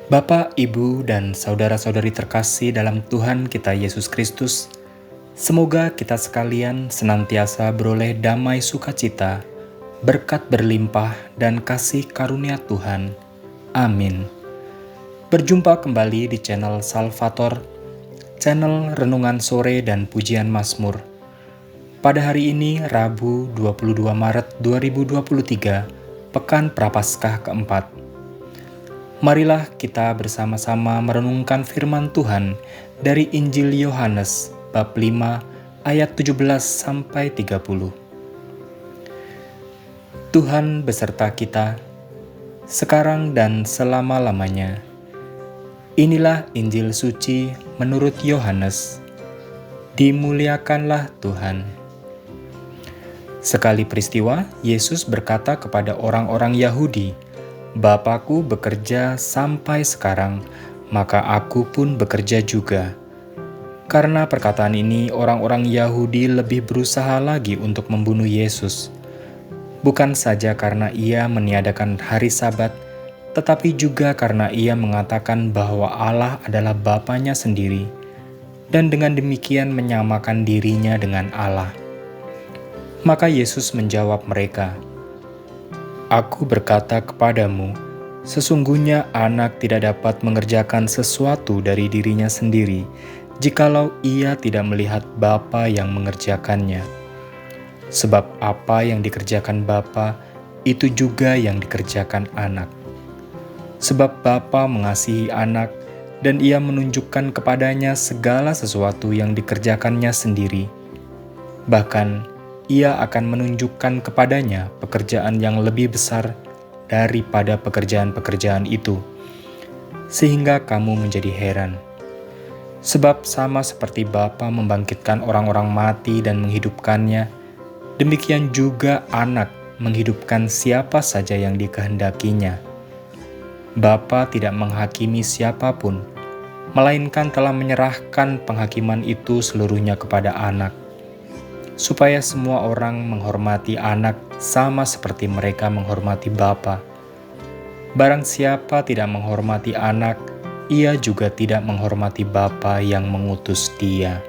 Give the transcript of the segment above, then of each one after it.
Bapak, Ibu, dan saudara-saudari terkasih dalam Tuhan kita Yesus Kristus, semoga kita sekalian senantiasa beroleh damai sukacita, berkat berlimpah, dan kasih karunia Tuhan. Amin. Berjumpa kembali di channel Salvator, channel Renungan Sore dan Pujian Mazmur. Pada hari ini, Rabu 22 Maret 2023, Pekan Prapaskah keempat. Marilah kita bersama-sama merenungkan firman Tuhan dari Injil Yohanes bab 5 ayat 17 sampai 30. Tuhan beserta kita sekarang dan selama-lamanya. Inilah Injil suci menurut Yohanes. Dimuliakanlah Tuhan. Sekali peristiwa, Yesus berkata kepada orang-orang Yahudi, "Bapakku bekerja sampai sekarang, maka aku pun bekerja juga." Karena perkataan ini, orang-orang Yahudi lebih berusaha lagi untuk membunuh Yesus. Bukan saja karena ia meniadakan hari Sabat, tetapi juga karena ia mengatakan bahwa Allah adalah Bapanya sendiri, dan dengan demikian menyamakan dirinya dengan Allah. Maka Yesus menjawab mereka, "Aku berkata kepadamu, sesungguhnya anak tidak dapat mengerjakan sesuatu dari dirinya sendiri, jikalau ia tidak melihat Bapa yang mengerjakannya. Sebab apa yang dikerjakan Bapa, itu juga yang dikerjakan anak. Sebab Bapa mengasihi anak, dan ia menunjukkan kepadanya segala sesuatu yang dikerjakannya sendiri. Bahkan, ia akan menunjukkan kepadanya pekerjaan yang lebih besar daripada pekerjaan-pekerjaan itu, sehingga kamu menjadi heran. Sebab sama seperti Bapa membangkitkan orang-orang mati dan menghidupkannya, demikian juga anak menghidupkan siapa saja yang dikehendakinya. Bapa tidak menghakimi siapapun, melainkan telah menyerahkan penghakiman itu seluruhnya kepada anak, supaya semua orang menghormati anak sama seperti mereka menghormati Bapa. Barang siapa tidak menghormati anak, ia juga tidak menghormati Bapa yang mengutus dia.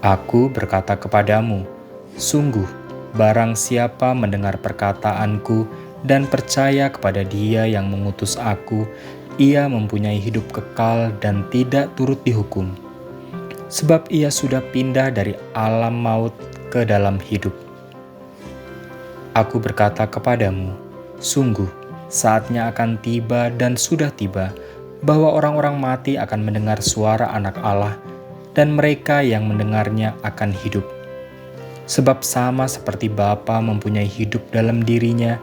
Aku berkata kepadamu, sungguh, barang siapa mendengar perkataanku dan percaya kepada Dia yang mengutus aku, ia mempunyai hidup kekal dan tidak turut dihukum. Sebab ia sudah pindah dari alam maut ke dalam hidup. Aku berkata kepadamu, sungguh, saatnya akan tiba dan sudah tiba, bahwa orang-orang mati akan mendengar suara Anak Allah, dan mereka yang mendengarnya akan hidup. Sebab sama seperti Bapa mempunyai hidup dalam dirinya,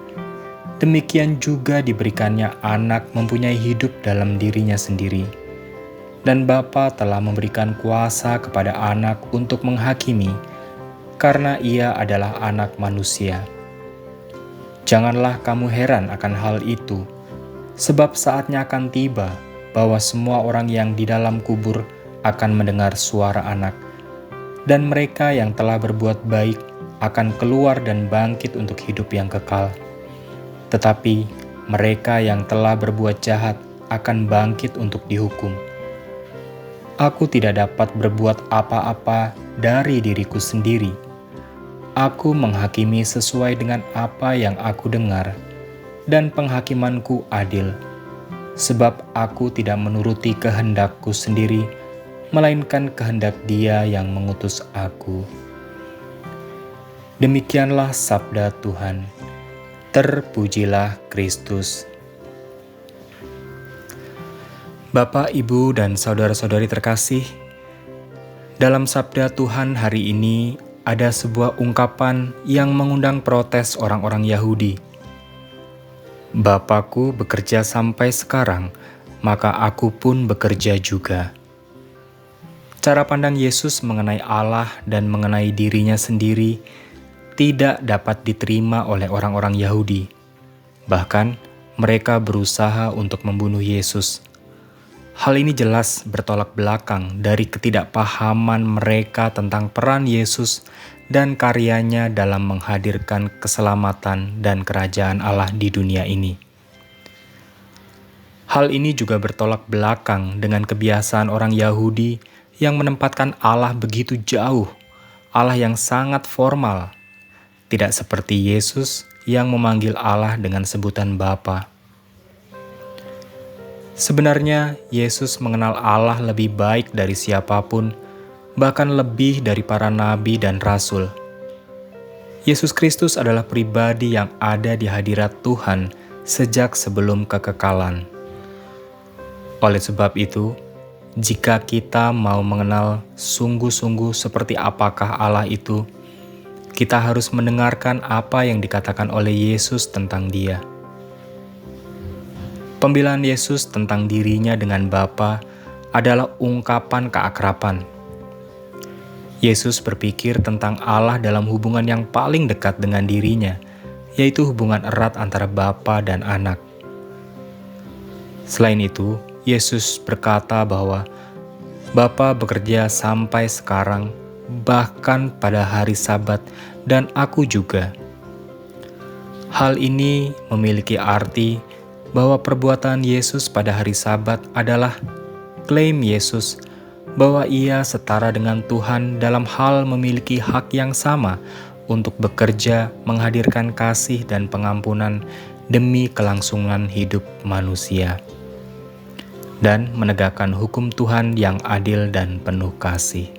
demikian juga diberikannya Anak mempunyai hidup dalam dirinya sendiri. Dan Bapa telah memberikan kuasa kepada Anak untuk menghakimi, karena ia adalah Anak manusia. Janganlah kamu heran akan hal itu, sebab saatnya akan tiba bahwa semua orang yang di dalam kubur akan mendengar suara Anak, dan mereka yang telah berbuat baik akan keluar dan bangkit untuk hidup yang kekal. Tetapi mereka yang telah berbuat jahat akan bangkit untuk dihukum. Aku tidak dapat berbuat apa-apa dari diriku sendiri. Aku menghakimi sesuai dengan apa yang aku dengar, dan penghakimanku adil. Sebab aku tidak menuruti kehendakku sendiri, melainkan kehendak Dia yang mengutus aku." Demikianlah sabda Tuhan. Terpujilah Kristus. Bapak, Ibu, dan saudara-saudari terkasih, dalam sabda Tuhan hari ini ada sebuah ungkapan yang mengundang protes orang-orang Yahudi. "Bapakku bekerja sampai sekarang, maka aku pun bekerja juga." Cara pandang Yesus mengenai Allah dan mengenai dirinya sendiri tidak dapat diterima oleh orang-orang Yahudi. Bahkan, mereka berusaha untuk membunuh Yesus. Hal ini jelas bertolak belakang dari ketidakpahaman mereka tentang peran Yesus dan karyanya dalam menghadirkan keselamatan dan kerajaan Allah di dunia ini. Hal ini juga bertolak belakang dengan kebiasaan orang Yahudi yang menempatkan Allah begitu jauh, Allah yang sangat formal, tidak seperti Yesus yang memanggil Allah dengan sebutan Bapa. Sebenarnya, Yesus mengenal Allah lebih baik dari siapapun, bahkan lebih dari para nabi dan rasul. Yesus Kristus adalah pribadi yang ada di hadirat Tuhan sejak sebelum kekekalan. Oleh sebab itu, jika kita mau mengenal sungguh-sungguh seperti apakah Allah itu, kita harus mendengarkan apa yang dikatakan oleh Yesus tentang Dia. Pembelaan Yesus tentang dirinya dengan Bapa adalah ungkapan keakraban. Yesus berpikir tentang Allah dalam hubungan yang paling dekat dengan dirinya, yaitu hubungan erat antara Bapa dan Anak. Selain itu, Yesus berkata bahwa Bapa bekerja sampai sekarang, bahkan pada hari Sabat, dan aku juga. Hal ini memiliki arti bahwa perbuatan Yesus pada hari Sabat adalah klaim Yesus bahwa Ia setara dengan Tuhan dalam hal memiliki hak yang sama untuk bekerja menghadirkan kasih dan pengampunan demi kelangsungan hidup manusia, dan menegakkan hukum Tuhan yang adil dan penuh kasih.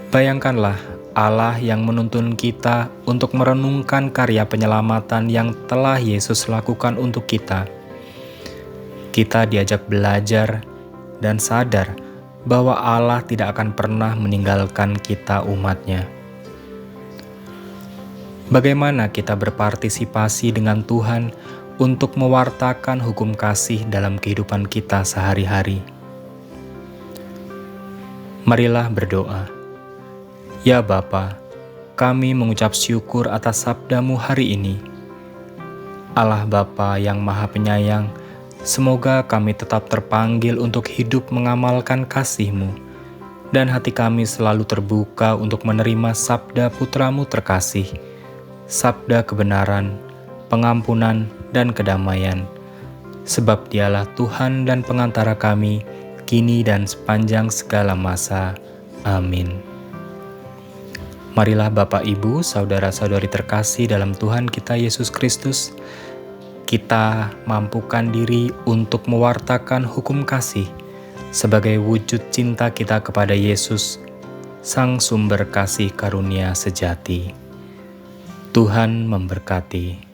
Bayangkanlah Allah yang menuntun kita untuk merenungkan karya penyelamatan yang telah Yesus lakukan untuk kita. Kita diajak belajar dan sadar bahwa Allah tidak akan pernah meninggalkan kita umat-Nya. Bagaimana kita berpartisipasi dengan Tuhan untuk mewartakan hukum kasih dalam kehidupan kita sehari-hari? Marilah berdoa. Ya Bapa, kami mengucap syukur atas sabda-Mu hari ini. Allah Bapa yang Maha Penyayang, semoga kami tetap terpanggil untuk hidup mengamalkan kasih-Mu, dan hati kami selalu terbuka untuk menerima sabda Putra-Mu terkasih, sabda kebenaran, pengampunan, dan kedamaian, sebab Dialah Tuhan dan pengantara kami, kini dan sepanjang segala masa. Amin. Marilah Bapak, Ibu, saudara-saudari terkasih dalam Tuhan kita Yesus Kristus, kita mampukan diri untuk mewartakan hukum kasih sebagai wujud cinta kita kepada Yesus, Sang Sumber Kasih Karunia Sejati. Tuhan memberkati.